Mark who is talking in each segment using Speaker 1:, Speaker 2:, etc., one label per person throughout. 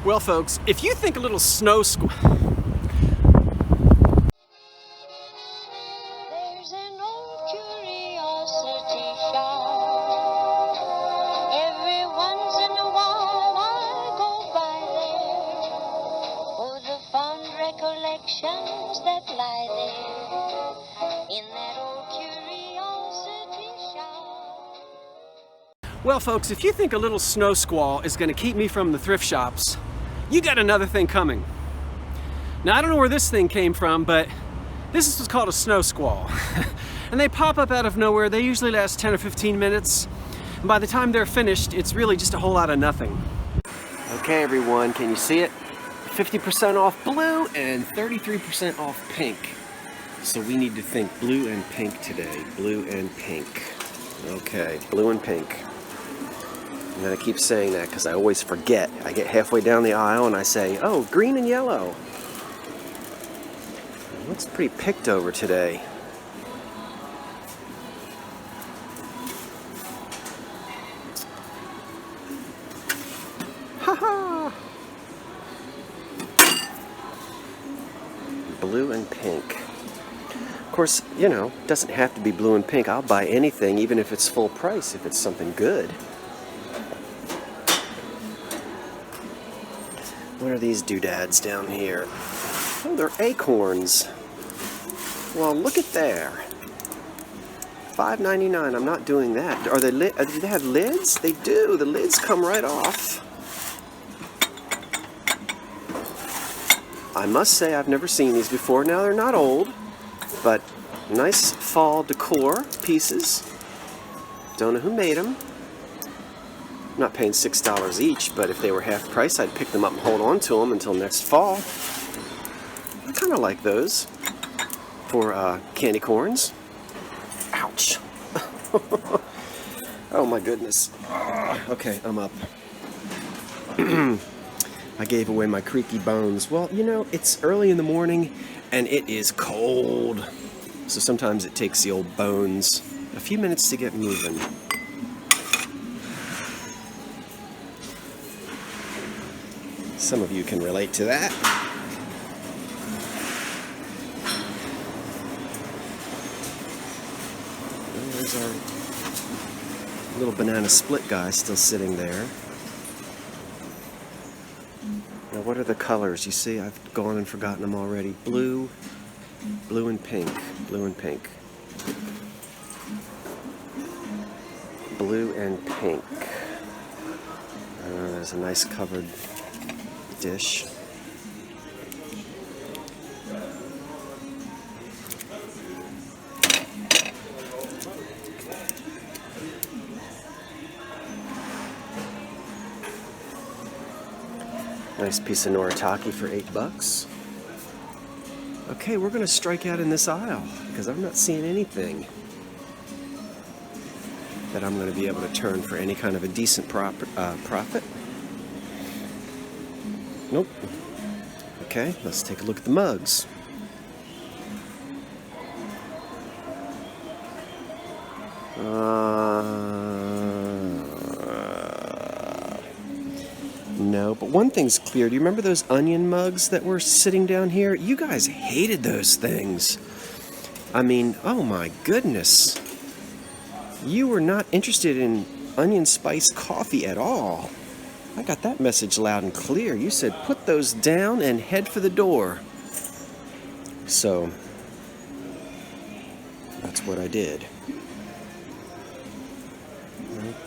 Speaker 1: Well, folks, if you think a little snow squall...
Speaker 2: There's an old curiosity shop. Every once in a while I go by there for the fond recollections that lie there in that old curiosity shop.
Speaker 1: Well, folks, if you think a little snow squall is going to keep me from the thrift shops, you got another thing coming. Now, I don't know where this thing came from, but this is what's called a snow squall. And they pop up out of nowhere. They usually last 10 or 15 minutes. And by the time they're finished, it's really just a whole lot of nothing. Okay, everyone, can you see it? 50% off blue and 33% off pink. So we need to think blue and pink today. Blue and pink. Okay, blue and pink. I'm gonna keep saying that because I always forget. I get halfway down the aisle and I say, oh, green and yellow. It looks pretty picked over today. Ha-ha! Blue and pink. Of course, you know, it doesn't have to be blue and pink. I'll buy anything, even if it's full price, if it's something good. What are these doodads down here? Oh, they're acorns. Well, look at there. $5.99. I'm not doing that. Are they do they have lids? They do. The lids come right off. I must say I've never seen these before. Now, they're not old, but nice fall decor pieces. Don't know who made them. I'm not paying $6 each, but if they were half price, I'd pick them up and hold on to them until next fall. I kind of like those for candy corns. Ouch. Oh my goodness. Okay, I'm up. I gave away my creaky bones. Well, you know, it's early in the morning and it is cold. So sometimes it takes the old bones a few minutes to get moving. Some of you can relate to that. Well, there's our little banana split guy still sitting there. Now, what are the colors? You see, I've gone and forgotten them already. Blue, blue and pink, blue and pink. Blue and pink. There's a nice covered dish. Nice piece of noritaki for $8. Okay, we're going to strike out in this aisle because I'm not seeing anything that I'm going to be able to turn for any kind of a decent profit. Nope. Okay, let's take a look at the mugs. No, but one thing's clear. Do you remember those onion mugs that were sitting down here? You guys hated those things. I mean, oh my goodness. You were not interested in onion spice coffee at all. I got that message loud and clear. You said put those down and head for the door. So, that's what I did.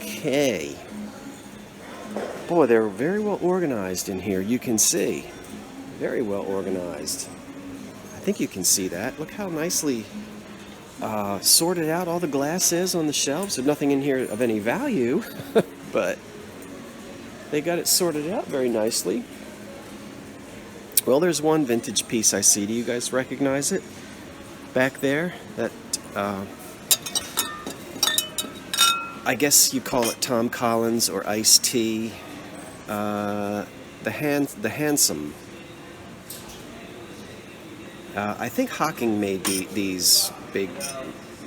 Speaker 1: Okay. Boy, they're very well organized in here. You can see. Very well organized. I think you can see that. Look how nicely sorted out all the glass is on the shelves. There's nothing in here of any value, but they got it sorted out very nicely. Well, there's one vintage piece I see. Do you guys recognize it? Back there? That, I guess you call it Tom Collins or Iced Tea. The Handsome. I think Hawking made these big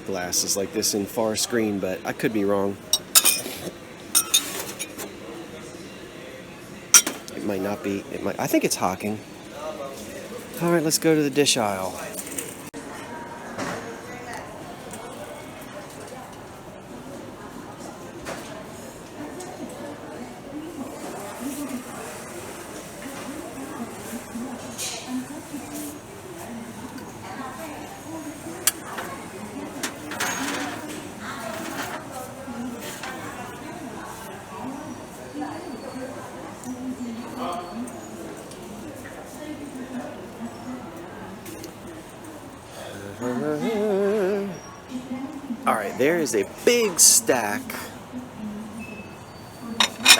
Speaker 1: glasses like this in forest green, but I could be wrong. might not be. I think it's hocking. All right, let's go to the dish aisle. All right, there is a big stack.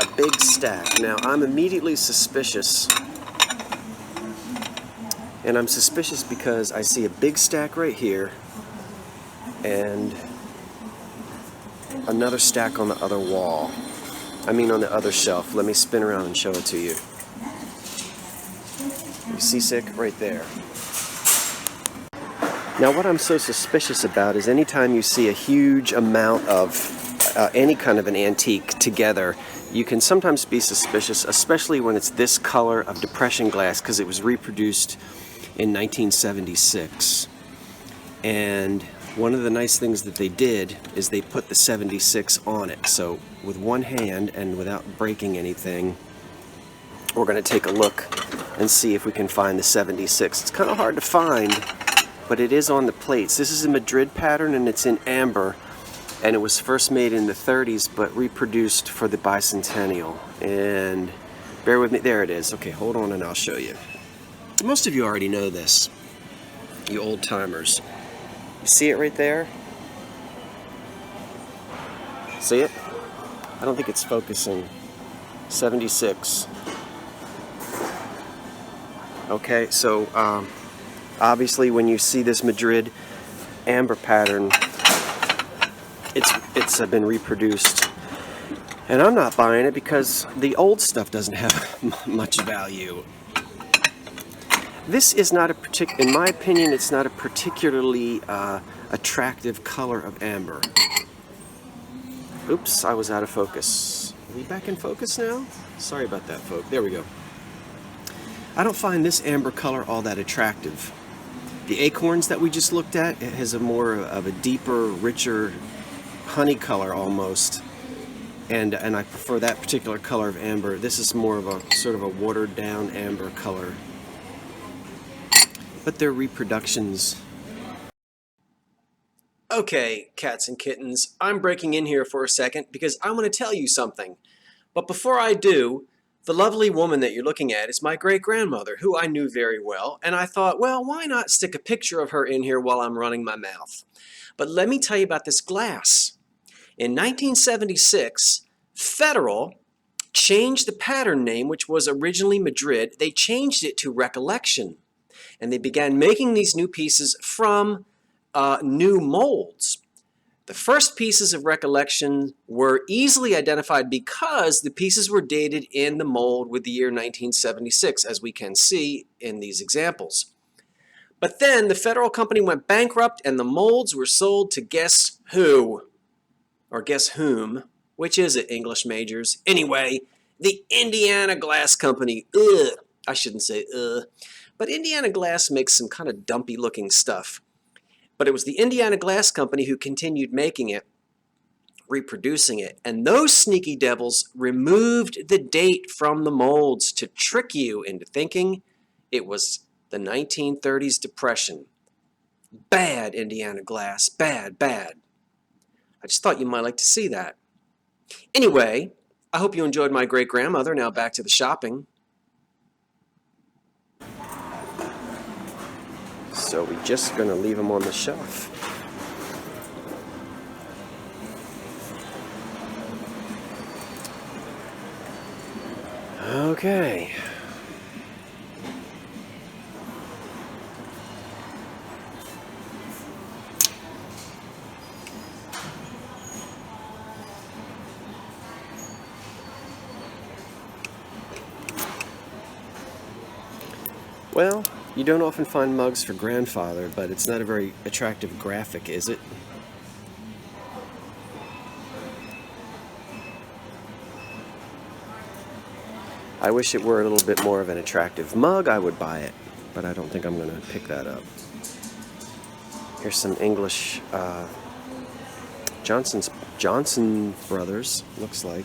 Speaker 1: A big stack. Now, I'm immediately suspicious. And I'm suspicious because I see a big stack right here and another stack on the other wall. I mean on the other shelf. Let me spin around and show it to you. You see sick? Right there. Now what I'm so suspicious about is anytime you see a huge amount of any kind of an antique together, you can sometimes be suspicious, especially when it's this color of depression glass, because it was reproduced in 1976. And one of the nice things that they did is they put the 76 on it. So with one hand and without breaking anything, we're going to take a look and see if we can find the 76. It's kind of hard to find, but it is on the plates. This is a Madrid pattern and it's in amber, and it was first made in the 30s but reproduced for the bicentennial. And bear with me, there it is. Okay, hold on and I'll show you. Most of you already know this, you old timers. You see it right there? See it? I don't think it's focusing. 76. Okay, so obviously when you see this Madrid amber pattern, it's been reproduced. And I'm not buying it because the old stuff doesn't have much value. This is not in my opinion, it's not a particularly attractive color of amber. Oops, I was out of focus. Are we back in focus now? Sorry about that, folks. There we go. I don't find this amber color all that attractive. The acorns that we just looked at, it has a more of a deeper, richer honey color almost. And I prefer that particular color of amber. This is more of a sort of a watered down amber color. But they're reproductions. Okay, cats and kittens, I'm breaking in here for a second because I want to tell you something. But before I do, the lovely woman that you're looking at is my great-grandmother, who I knew very well, and I thought, well, why not stick a picture of her in here while I'm running my mouth? But let me tell you about this glass. In 1976, Federal changed the pattern name, which was originally Madrid. They changed it to Recollection, and they began making these new pieces from new molds. The first pieces of Recollection were easily identified because the pieces were dated in the mold with the year 1976, as we can see in these examples. But then the Federal Company went bankrupt and the molds were sold to guess who? Or guess whom? Which is it, English majors? Anyway, the Indiana Glass Company. Ugh. I shouldn't say ugh. But Indiana Glass makes some kind of dumpy looking stuff. But it was the Indiana Glass Company who continued making it, reproducing it. And those sneaky devils removed the date from the molds to trick you into thinking it was the 1930s Depression. Bad, Indiana Glass. Bad, bad. I just thought you might like to see that. Anyway, I hope you enjoyed my great-grandmother. Now back to the shopping. So we're just going to leave them on the shelf. Okay. Well, you don't often find mugs for grandfather, but it's not a very attractive graphic, is it? I wish it were a little bit more of an attractive mug. I would buy it, but I don't think I'm going to pick that up. Here's some English Johnson Brothers, looks like.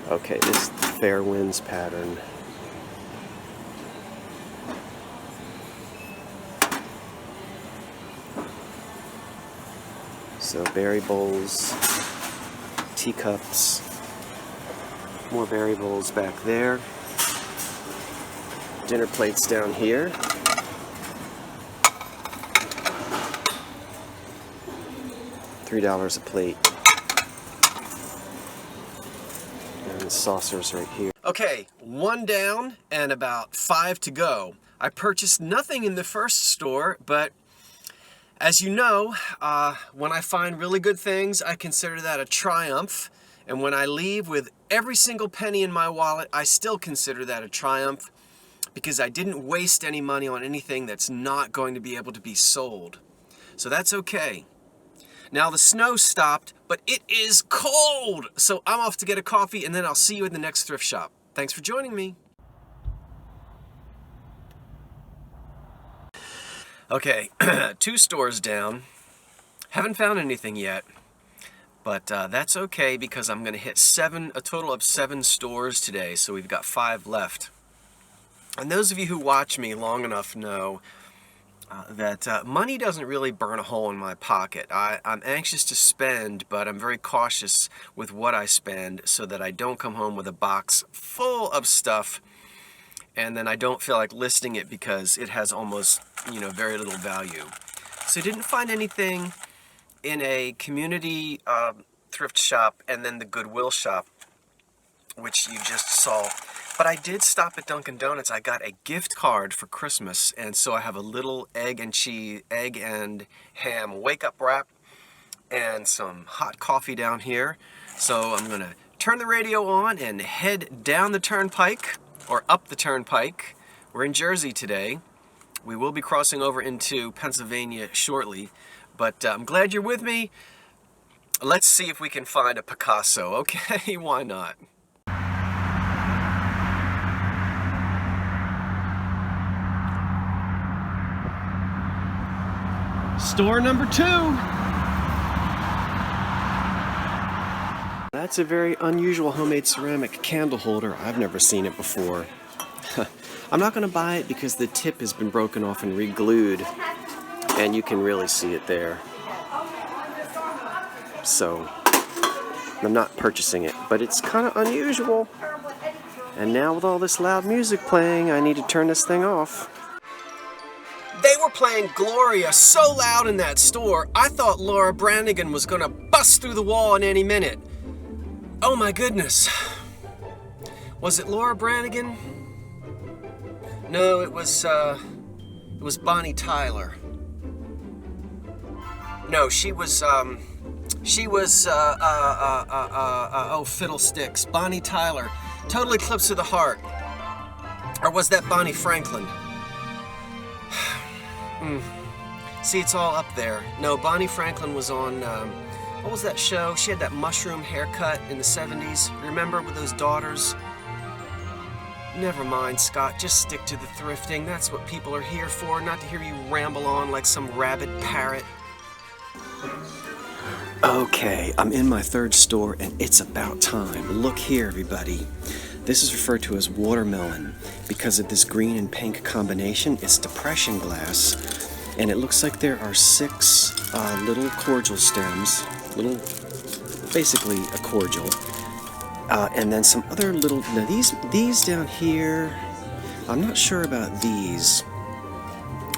Speaker 1: Okay, this Fair Winds pattern. So berry bowls, teacups, more berry bowls back there. Dinner plates down here. $3 a plate. And the saucers right here. Okay, 1 down and about 5 to go. I purchased nothing in the first store, but as you know, when I find really good things, I consider that a triumph. And when I leave with every single penny in my wallet, I still consider that a triumph because I didn't waste any money on anything that's not going to be able to be sold. So that's okay. Now the snow stopped, but it is cold. So I'm off to get a coffee and then I'll see you in the next thrift shop. Thanks for joining me. Okay, 2 stores down. Haven't found anything yet, but that's okay because I'm going to hit a total of 7 stores today, so we've got 5 left. And those of you who watch me long enough know that money doesn't really burn a hole in my pocket. I'm anxious to spend, but I'm very cautious with what I spend so that I don't come home with a box full of stuff and then I don't feel like listing it because it has almost, very little value. So I didn't find anything in a community thrift shop and then the Goodwill shop, which you just saw. But I did stop at Dunkin' Donuts. I got a gift card for Christmas, and so I have a little egg and ham wake-up wrap and some hot coffee down here. So I'm gonna turn the radio on and head down the turnpike, or up the turnpike. We're in Jersey today. We will be crossing over into Pennsylvania shortly, but I'm glad you're with me. Let's see if we can find a Picasso, okay? Why not? Store number 2. That's a very unusual homemade ceramic candle holder. I've never seen it before. I'm not going to buy it because the tip has been broken off and re-glued, and you can really see it there. So I'm not purchasing it, but it's kind of unusual. And now with all this loud music playing, I need to turn this thing off. They were playing Gloria so loud in that store, I thought Laura Branigan was gonna bust through the wall in any minute. Oh my goodness. Was it Laura Branigan? No, it was Bonnie Tyler. No, she was oh, fiddlesticks. Bonnie Tyler. Total Eclipse of the Heart. Or was that Bonnie Franklin? See, it's all up there. No, Bonnie Franklin was on, what was that show? She had that mushroom haircut in the 70s. Remember, with those daughters? Never mind, Scott. Just stick to the thrifting. That's what people are here for, not to hear you ramble on like some rabid parrot. Okay, I'm in my 3rd store, and it's about time. Look here, everybody. This is referred to as watermelon because of this green and pink combination. It's depression glass, and it looks like there are 6 little cordial stems, basically a cordial, and then some other little. Now these down here, I'm not sure about these,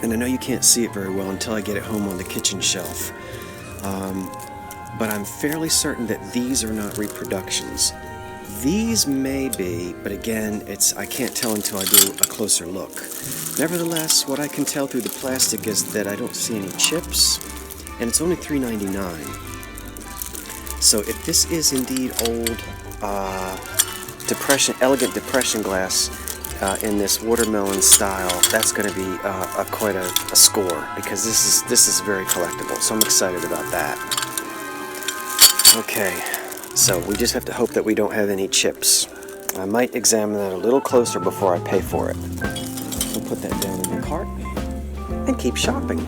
Speaker 1: and I know you can't see it very well until I get it home on the kitchen shelf. But I'm fairly certain that these are not reproductions. These may be, but again, I can't tell until I do a closer look. Nevertheless, what I can tell through the plastic is that I don't see any chips, and it's only $3.99. So if this is indeed old elegant depression glass in this watermelon style, that's going to be quite a score, because this is very collectible. So I'm excited about that. Okay, So we just have to hope that we don't have any chips. I might examine that a little closer before I pay for it. We'll put that down in the cart and keep shopping.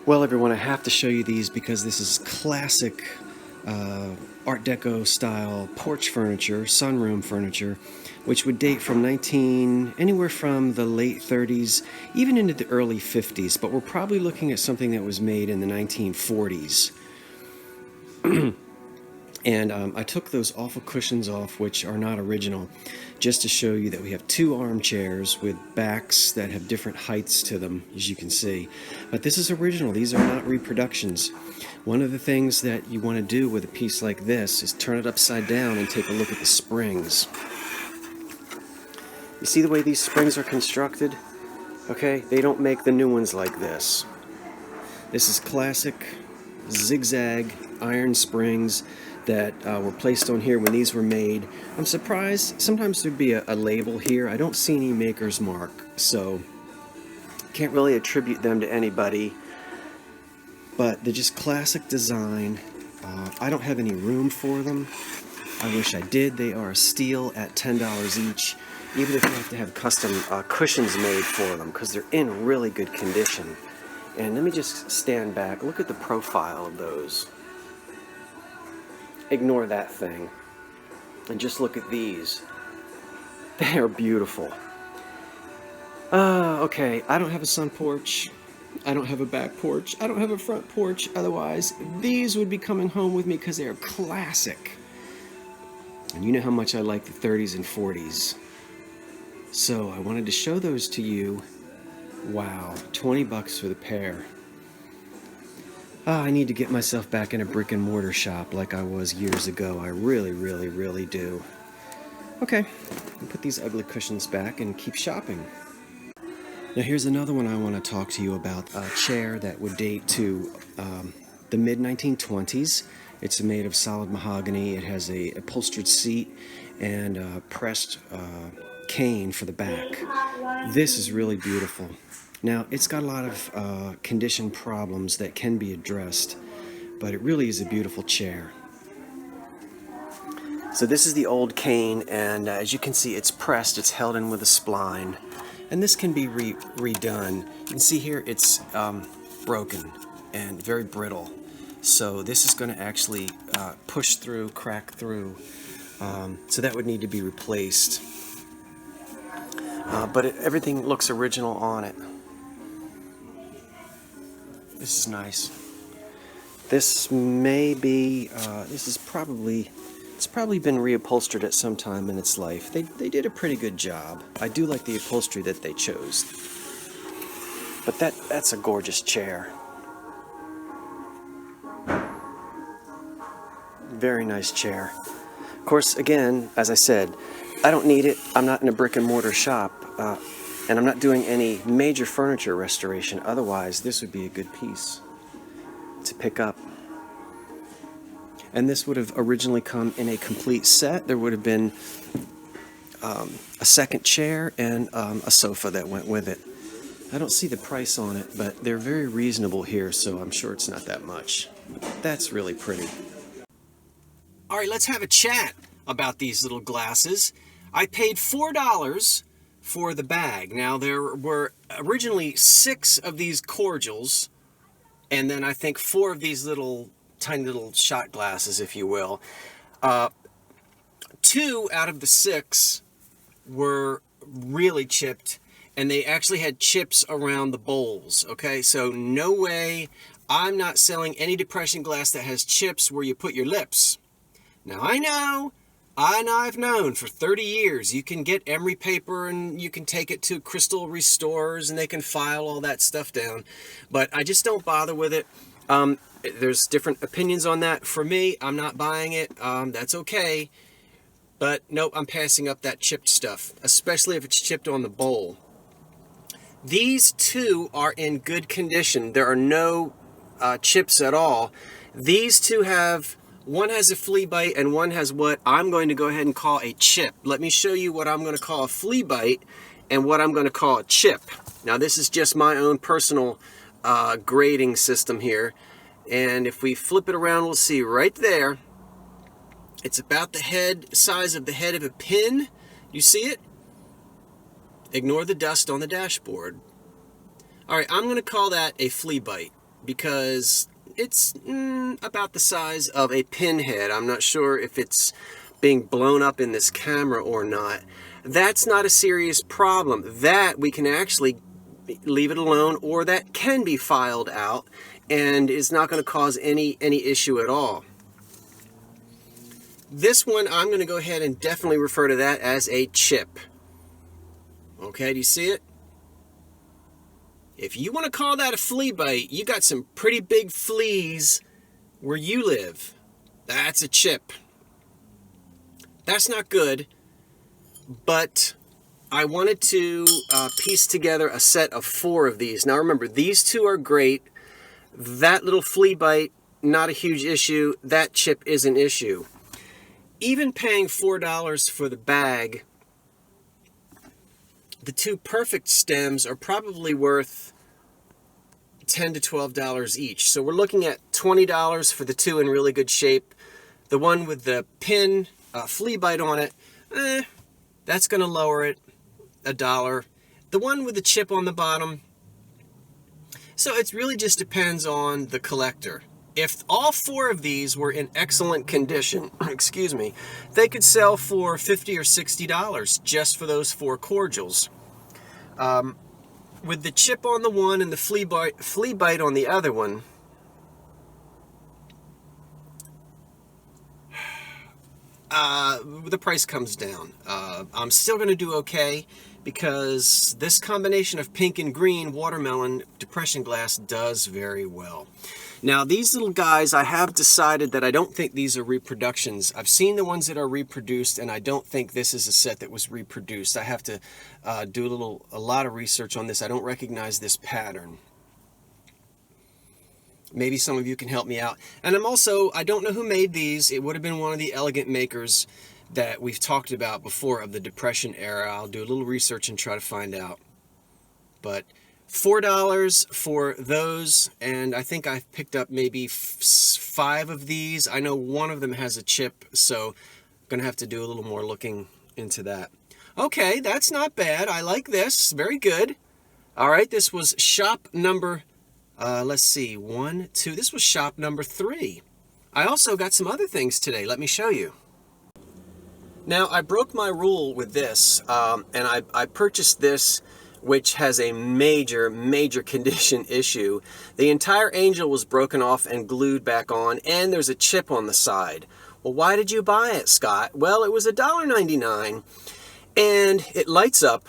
Speaker 1: Well, everyone, I have to show you these because this is classic Art Deco style porch furniture, sunroom furniture, which would date from anywhere from the late 30s, even into the early 50s, but we're probably looking at something that was made in the 1940s. And I took those awful cushions off, which are not original, just to show you that we have two armchairs with backs that have different heights to them, as you can see. But this is original. These are not reproductions. One of the things that you want to do with a piece like this is turn it upside down and take a look at the springs. You see the way these springs are constructed? Okay, they don't make the new ones like this. This is classic zigzag iron springs that were placed on here when these were made. I'm surprised. Sometimes there'd be a label here. I don't see any maker's mark, so can't really attribute them to anybody. But they're just classic design. I don't have any room for them. I wish I did. They are a steal at $10 each, even if you have to have custom cushions made for them, because they're in really good condition. And let me just stand back. Look at the profile of those. Ignore that thing. And just look at these. They are beautiful. Okay, I don't have a sun porch. I don't have a back porch. I don't have a front porch. Otherwise, these would be coming home with me because they are classic. And you know how much I like the 30s and 40s. So I wanted to show those to you. Wow, 20 bucks for the pair. I need to get myself back in a brick and mortar shop like I was years ago. I really, really, really do. Okay, I'll put these ugly cushions back and keep shopping. Now here's another one I want to talk to you about. A chair that would date to the mid-1920s. It's made of solid mahogany. It has a upholstered seat and a pressed cane for the back. This is really beautiful. Now, it's got a lot of condition problems that can be addressed, but it really is a beautiful chair. So this is the old cane, and as you can see, it's pressed, it's held in with a spline, and this can be redone. You can see here it's broken and very brittle, so this is going to actually push through, crack through, so that would need to be replaced. But everything looks original on it. This is nice. This may be, it's probably been reupholstered at some time in its life. They did a pretty good job. I do like the upholstery that they chose. But that's a gorgeous chair. Very nice chair. Of course, again, as I said, I don't need it. I'm not in a brick and mortar shop. And I'm not doing any major furniture restoration. Otherwise, this would be a good piece to pick up. And this would have originally come in a complete set. There would have been a second chair and a sofa that went with it. I don't see the price on it, but they're very reasonable here, so I'm sure it's not that much. That's really pretty. All right, let's have a chat about these little glasses. I paid $4 for the bag. Now, there were originally 6 of these cordials, and then I think 4 of these tiny little shot glasses, if you will. 2 out of the 6 were really chipped, and they actually had chips around the bowls. Okay, so no way. I'm not selling any depression glass that has chips where you put your lips. Now, I've known for 30 years you can get emery paper and you can take it to crystal restorers and they can file all that stuff down, but I just don't bother with it. There's different opinions on that. For me, I'm not buying it. That's okay, but nope, I'm passing up that chipped stuff, especially if it's chipped on the bowl. These 2 are in good condition. There are no chips at all. These 2 have... One has a flea bite and one has what I'm going to go ahead and call a chip. Let me show you what I'm going to call a flea bite and what I'm going to call a chip. Now, this is just my own personal grading system here. And if we flip it around, we'll see right there. It's about the size of the head of a pin. You see it? Ignore the dust on the dashboard. All right, I'm going to call that a flea bite because it's about the size of a pinhead. I'm not sure if it's being blown up in this camera or not. That's not a serious problem. That we can actually leave it alone, or that can be filed out and is not going to cause any issue at all. This one, I'm going to go ahead and definitely refer to that as a chip. Okay, do you see it? If you want to call that a flea bite, you got some pretty big fleas where you live. That's a chip. That's not good, but I wanted to piece together a set of 4 of these. Now remember, these 2 are great. That little flea bite, not a huge issue. That chip is an issue. Even paying $4 for the bag, the 2 perfect stems are probably worth $10 to $12 each. So we're looking at $20 for the 2 in really good shape. The one with the pin flea bite on it, that's going to lower it $1. The one with the chip on the bottom, so it really just depends on the collector. If all 4 of these were in excellent condition, excuse me, they could sell for $50 or $60 just for those 4 cordials. With the chip on the one and the flea bite on the other one, the price comes down. I'm still going to do okay because this combination of pink and green watermelon depression glass does very well. Now these little guys, I have decided that I don't think these are reproductions. I've seen the ones that are reproduced, and I don't think this is a set that was reproduced. I have to do a lot of research on this. I don't recognize this pattern. Maybe some of you can help me out. And I don't know who made these. It would have been one of the elegant makers that we've talked about before of the Depression era. I'll do a little research and try to find out. But $4 for those, and I think I've picked up maybe 5 of these. I know one of them has a chip, so I'm going to have to do a little more looking into that. Okay, that's not bad. I like this. Very good. All right, this was shop number, let's see, 1, 2. This was shop number 3. I also got some other things today. Let me show you. Now, I broke my rule with this, and I purchased this, which has a major condition issue. The entire angel was broken off and glued back on, and there's a chip on the side. Well, why did you buy it, Scott? Well, it was $1.99, and it lights up.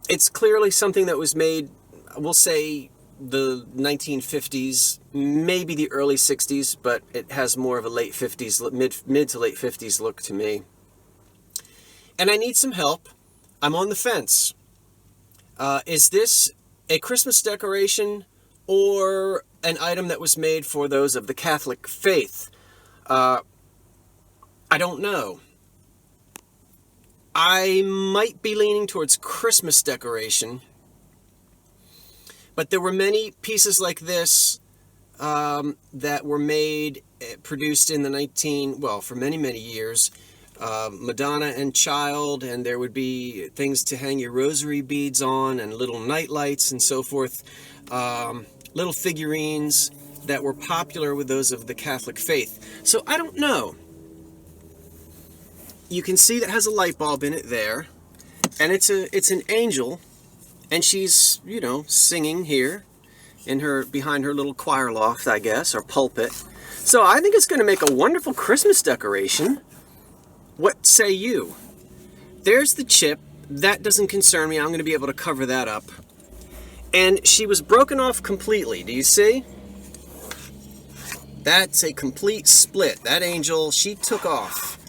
Speaker 1: It's clearly something that was made, we'll say, the 1950s, maybe the early 60s, but it has more of a late 50s, mid to late 50s look to me. And I need some help. I'm on the fence. Is this a Christmas decoration or an item that was made for those of the Catholic faith? I don't know. I might be leaning towards Christmas decoration, but there were many pieces like this that were made, produced in the for many years. Madonna and Child, and there would be things to hang your rosary beads on, and little night lights and so forth, little figurines that were popular with those of the Catholic faith. So I don't know. You can see that has a light bulb in it there, and it's an angel, and she's, you know, singing here in behind her little choir loft, I guess, or pulpit. So I think it's going to make a wonderful Christmas decoration. What say you? There's the chip. That doesn't concern me. I'm going to be able to cover that up. And she was broken off completely. Do you see? That's a complete split. That angel, she took off.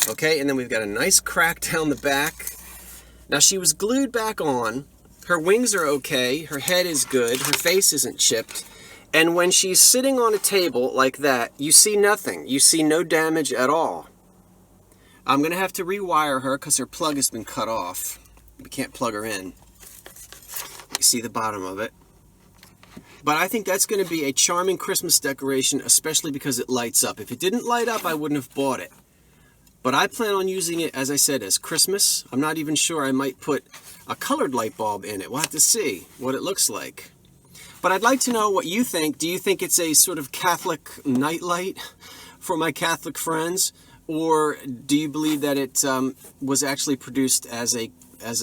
Speaker 1: Okay, and then we've got a nice crack down the back. Now she was glued back on. Her wings are okay. Her head is good. Her face isn't chipped. And when she's sitting on a table like that, you see nothing. You see no damage at all. I'm going to have to rewire her because her plug has been cut off. We can't plug her in. You see the bottom of it. But I think that's going to be a charming Christmas decoration, especially because it lights up. If it didn't light up, I wouldn't have bought it. But I plan on using it, as I said, as Christmas. I'm not even sure. I might put a colored light bulb in it. We'll have to see what it looks like. But I'd like to know what you think. Do you think it's a sort of Catholic nightlight for my Catholic friends? Or do you believe that it was actually produced as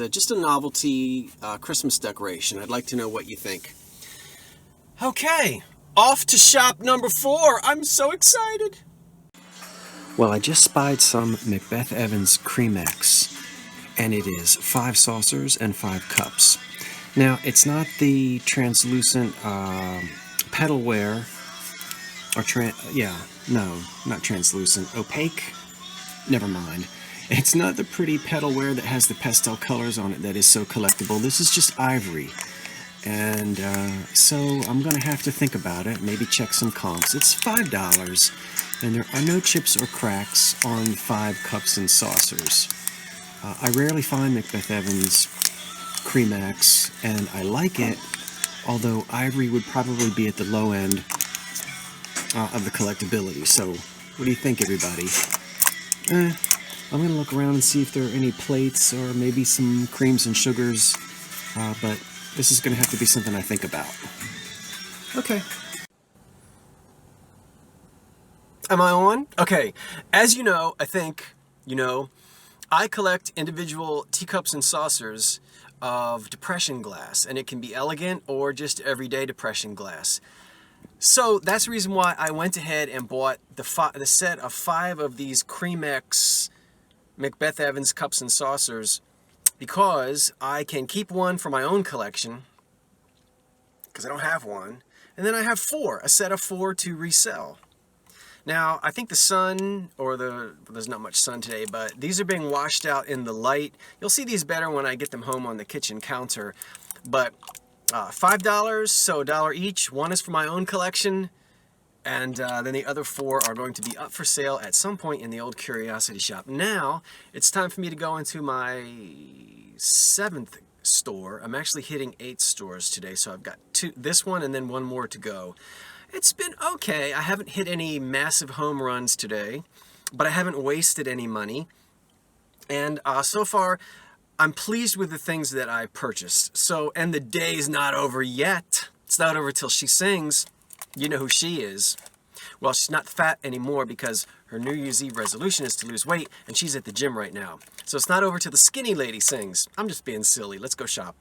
Speaker 1: just a novelty Christmas decoration? I'd like to know what you think. Okay, off to shop number 4. I'm so excited. Well, I just spied some Macbeth Evans Creamex, and it is 5 saucers and 5 cups. Now, it's not the translucent petalware, or not translucent, opaque, never mind. It's not the pretty petalware that has the pastel colors on it that is so collectible. This is just ivory. And so I'm going to have to think about it, maybe check some comps. It's $5, and there are no chips or cracks on 5 cups and saucers. I rarely find Macbeth Evans Creamex, and I like it, although ivory would probably be at the low end of the collectability. So what do you think, everybody? I'm going to look around and see if there are any plates or maybe some creams and sugars, but this is going to have to be something I think about. Okay. Am I on? Okay. As you know, I think, you know, I collect individual teacups and saucers of depression glass, and it can be elegant or just everyday depression glass. So that's the reason why I went ahead and bought the set of 5 of these Creamex Macbeth Evans cups and saucers. because I can keep one for my own collection, because I don't have one, and then I have four, a set of four to resell. Now, I think the sun, there's not much sun today, but these are being washed out in the light. You'll see these better when I get them home on the kitchen counter. But $5, so $1 each. One is for my own collection, and then the other four are going to be up for sale at some point in the old curiosity shop. Now, it's time for me to go into my 7th store. I'm actually hitting 8 stores today, so I've got this one and then one more to go. It's been okay. I haven't hit any massive home runs today, but I haven't wasted any money. And so far, I'm pleased with the things that I purchased. So, and the day's not over yet. It's not over till she sings. You know who she is. Well, she's not fat anymore because her New Year's Eve resolution is to lose weight, and she's at the gym right now. So it's not over till the skinny lady sings. I'm just being silly. Let's go shop.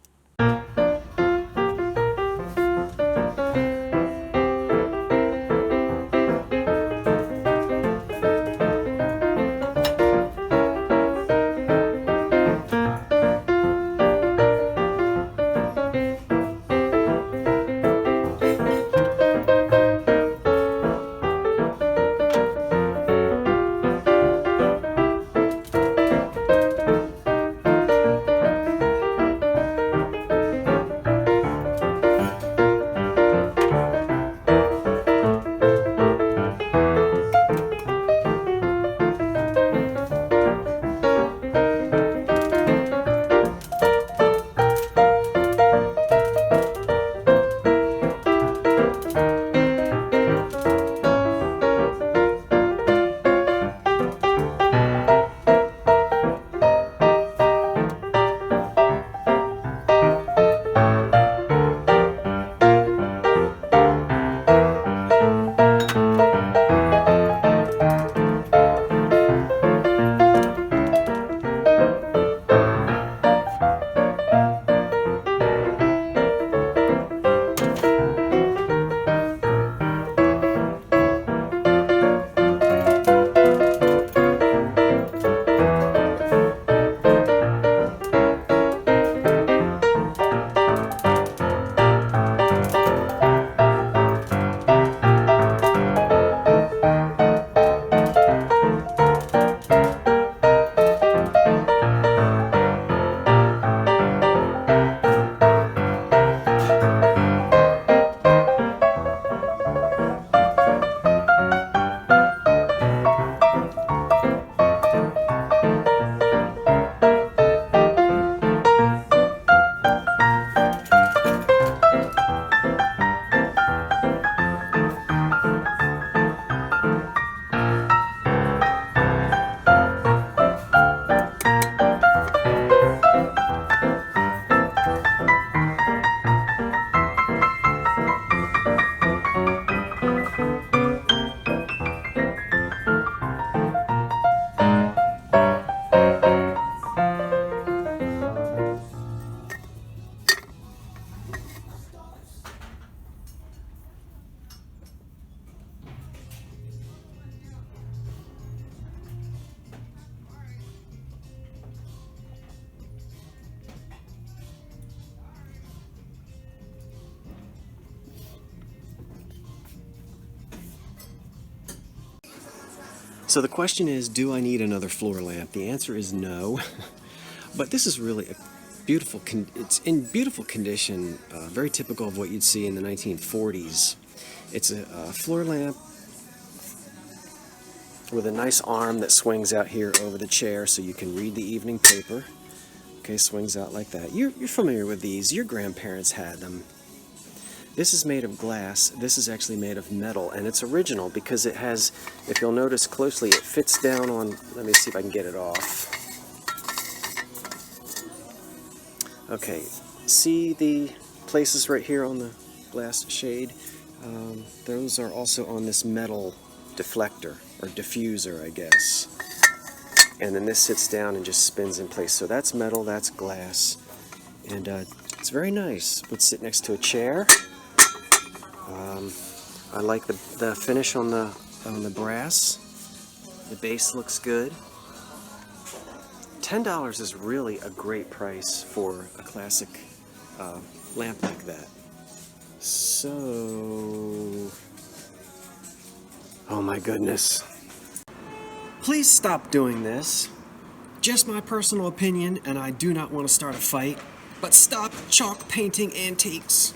Speaker 1: So the question is, do I need another floor lamp? The answer is no. But this is really a beautiful, it's in beautiful condition, very typical of what you'd see in the 1940s. It's a floor lamp with a nice arm that swings out here over the chair so you can read the evening paper. Okay, swings out like that. You're familiar with these. Your grandparents had them. This is made of glass. This is actually made of metal, and it's original because it has, if you'll notice closely, it fits down on, let me see if I can get it off. Okay, see the places right here on the glass shade? Those are also on this metal deflector, or diffuser, I guess. And then this sits down and just spins in place. So that's metal, that's glass, and it's very nice. Would sit next to a chair. I like the finish on the brass. The base looks good. $10 is really a great price for a classic lamp like that. So, oh my goodness. Please stop doing this. Just my personal opinion, and I do not want to start a fight, but stop chalk painting antiques.